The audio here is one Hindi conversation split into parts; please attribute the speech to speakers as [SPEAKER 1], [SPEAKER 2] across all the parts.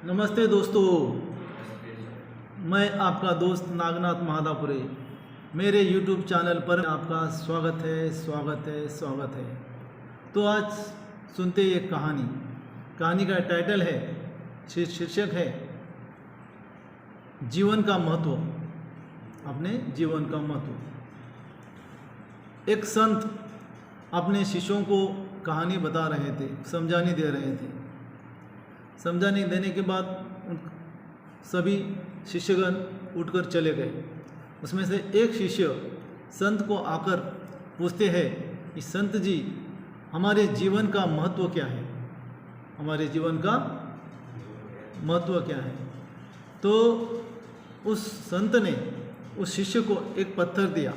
[SPEAKER 1] नमस्ते दोस्तों, मैं आपका दोस्त नागनाथ महादापुरे। मेरे YouTube चैनल पर आपका स्वागत है। तो आज सुनते एक कहानी का टाइटल है, शीर्षक है जीवन का महत्व। अपने जीवन का महत्व। एक संत अपने शिष्यों को कहानी बता रहे थे, समझाने दे रहे थे। समझाने देने के बाद सभी शिष्यगण उठकर चले गए। उसमें से एक शिष्य संत को आकर पूछते हैं कि संत जी, हमारे जीवन का महत्व क्या है? हमारे जीवन का महत्व क्या है? तो उस संत ने उस शिष्य को एक पत्थर दिया।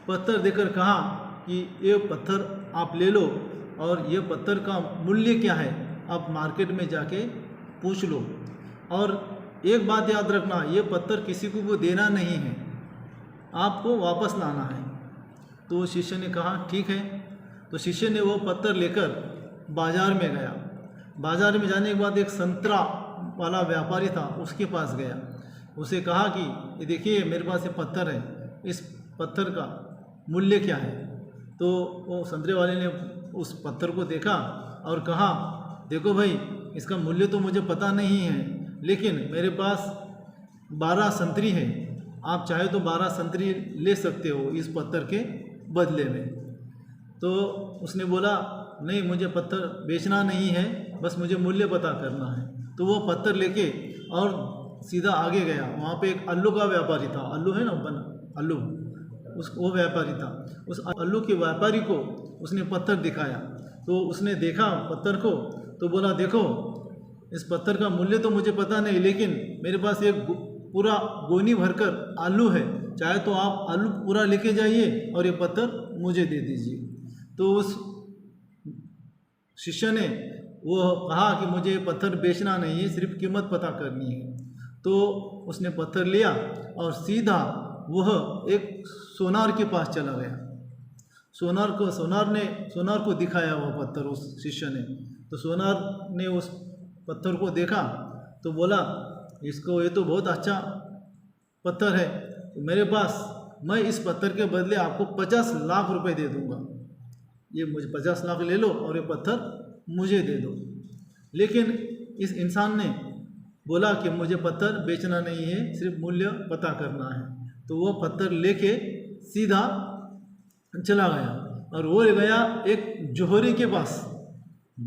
[SPEAKER 1] पत्थर देकर कहा कि ये पत्थर आप ले लो और ये पत्थर का मूल्य क्या है आप मार्केट में जाके पूछ लो, और एक बात याद रखना, ये पत्थर किसी को देना नहीं है, आपको वापस लाना है। तो शिष्य ने कहा ठीक है। तो शिष्य ने वो पत्थर लेकर बाज़ार में गया। बाज़ार में जाने के बाद एक संतरा वाला व्यापारी था, उसके पास गया। उसे कहा कि ये देखिए, मेरे पास ये पत्थर है, इस पत्थर का मूल्य क्या है? तो वो संतरे वाले ने उस पत्थर को देखा और कहा, देखो भाई, इसका मूल्य तो मुझे पता नहीं है, लेकिन मेरे पास 12 संतरी है, आप चाहे तो 12 संतरी ले सकते हो इस पत्थर के बदले में। तो उसने बोला, नहीं, मुझे पत्थर बेचना नहीं है, बस मुझे मूल्य पता करना है। तो वो पत्थर लेके और सीधा आगे गया। वहाँ पे एक आलू का व्यापारी था, आलू है ना, आलू, वो व्यापारी था। उस आलू के व्यापारी को उसने पत्थर दिखाया। तो उसने देखा पत्थर को, तो बोला, देखो, इस पत्थर का मूल्य तो मुझे पता नहीं, लेकिन मेरे पास एक पूरा गोनी भरकर आलू है, चाहे तो आप आलू पूरा लेके जाइए और ये पत्थर मुझे दे दीजिए। तो उस शिष्य ने वो कहा कि मुझे पत्थर बेचना नहीं है, सिर्फ कीमत पता करनी है। तो उसने पत्थर लिया और सीधा वह एक सोनार के पास चला गया। सोनार को दिखाया वो पत्थर उस शिष्य ने। तो सोनार ने उस पत्थर को देखा तो बोला, इसको, ये तो बहुत अच्छा पत्थर है, तो मेरे पास, मैं इस पत्थर के बदले आपको 50 लाख रुपए दे दूंगा। ये मुझे 50 लाख ले लो और ये पत्थर मुझे दे दो। लेकिन इस इंसान ने बोला कि मुझे पत्थर बेचना नहीं है, सिर्फ मूल्य पता करना है। तो वो पत्थर लेके सीधा चला गया और वो गया एक जौहरी के पास,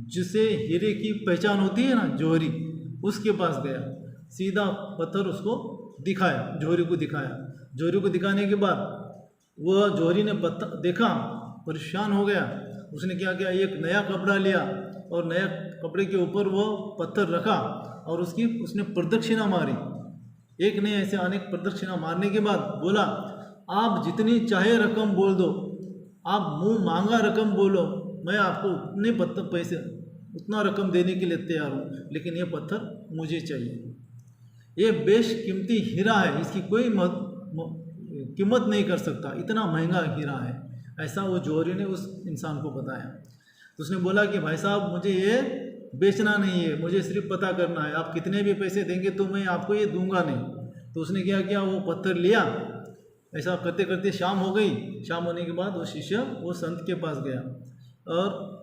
[SPEAKER 1] जिसे हीरे की पहचान होती है ना, जौहरी, उसके पास गया। सीधा पत्थर उसको दिखाया, जौहरी को दिखाया। जौहरी को दिखाने के बाद वह जौहरी ने पत्थर देखा, परेशान हो गया। उसने क्या किया, एक नया कपड़ा लिया और नया कपड़े के ऊपर वो पत्थर रखा और उसने प्रदक्षिणा मारी। एक ने ऐसे अनेक प्रदक्षिणा मारने के बाद बोला, आप जितनी चाहे रकम बोल दो, आप मुंह मांगा रकम बोलो, मैं आपको उतने पैसे, उतना रकम देने के लिए तैयार हूँ, लेकिन ये पत्थर मुझे चाहिए। ये बेशकीमती हीरा है, इसकी कोई कीमत नहीं कर सकता, इतना महंगा हीरा है। ऐसा वो जौहरी ने उस इंसान को बताया। तो उसने बोला कि भाई साहब, मुझे ये बेचना नहीं है, मुझे सिर्फ पता करना है, आप कितने भी पैसे देंगे तो मैं आपको ये दूंगा नहीं। तो उसने क्या किया, वो पत्थर लिया। ऐसा करते करते शाम हो गई। शाम होने के बाद वो शिष्य वो संत के पास गया और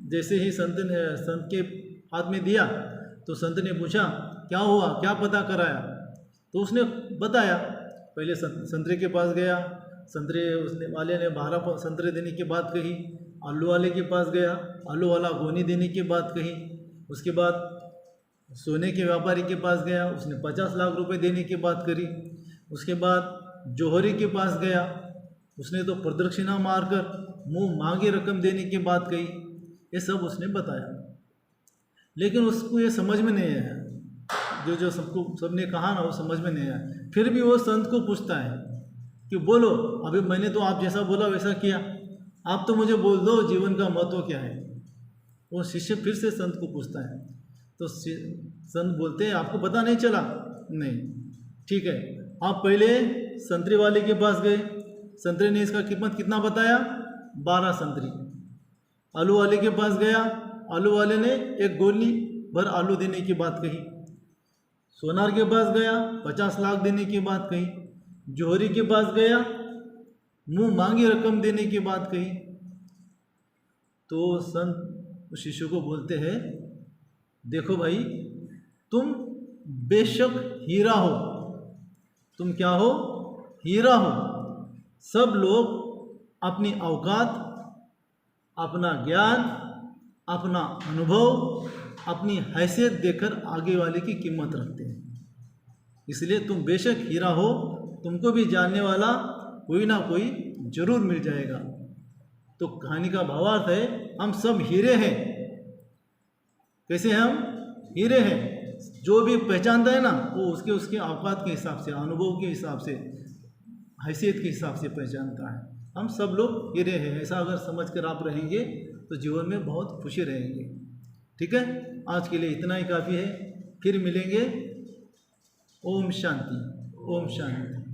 [SPEAKER 1] जैसे ही संत के हाथ में दिया तो संत ने पूछा, क्या हुआ, क्या पता कराया? तो उसने बताया। पहले संतरे के पास गया, संतरे उसने वाले ने 12 संतरे देने की बात कही। आलू वाले के पास गया, आलू वाला गोनी देने की बात कही। उसके बाद सोने के व्यापारी के पास गया, उसने 50 लाख रुपए देने की बात करी। उसके बाद जौहरी के पास गया, उसने तो प्रदक्षिणा मारकर मुंह मांगे रकम देने की बात कही। ये सब उसने बताया, लेकिन उसको ये समझ में नहीं आया। जो सबने कहा ना, वो समझ में नहीं आया। फिर भी वो संत को पूछता है कि बोलो, अभी मैंने तो आप जैसा बोला वैसा किया, आप तो मुझे बोल दो जीवन का महत्व क्या है। वो शिष्य फिर से संत को पूछता है। तो संत बोलते हैं, आपको पता नहीं चला? नहीं, ठीक है, आप पहले संतरे वाले के पास गए, संतरे ने इसका कीमत कितना बताया? 12 संतरी। आलू वाले के पास गया, आलू वाले ने एक भर आलू देने की बात कही, सोनार के पास गया 50 लाख देने की बात कही, जौहरी के पास गया मुंह मांगी रकम देने की बात कही। तो संत उस शिष्य को बोलते हैं, देखो भाई, तुम बेशक हीरा हो, तुम क्या हो? हीरा हो। सब लोग अपनी औकात, अपना ज्ञान, अपना अनुभव, अपनी हैसियत देकर आगे वाले की कीमत रखते हैं। इसलिए तुम बेशक हीरा हो, तुमको भी जानने वाला कोई ना कोई जरूर मिल जाएगा। तो कहानी का भावार्थ है, हम सब हीरे हैं। कैसे हैं हम? हीरे हैं। जो भी पहचानता है ना, वो उसके उसके औकात के हिसाब से, अनुभव के हिसाब से, हैसियत के हिसाब से पहचानता है। हम सब लोग हीरे हैं। ऐसा अगर समझ कर आप रहेंगे तो जीवन में बहुत खुशी रहेंगे। ठीक है, आज के लिए इतना ही काफ़ी है। फिर मिलेंगे। ओम शांति, ओम शांति।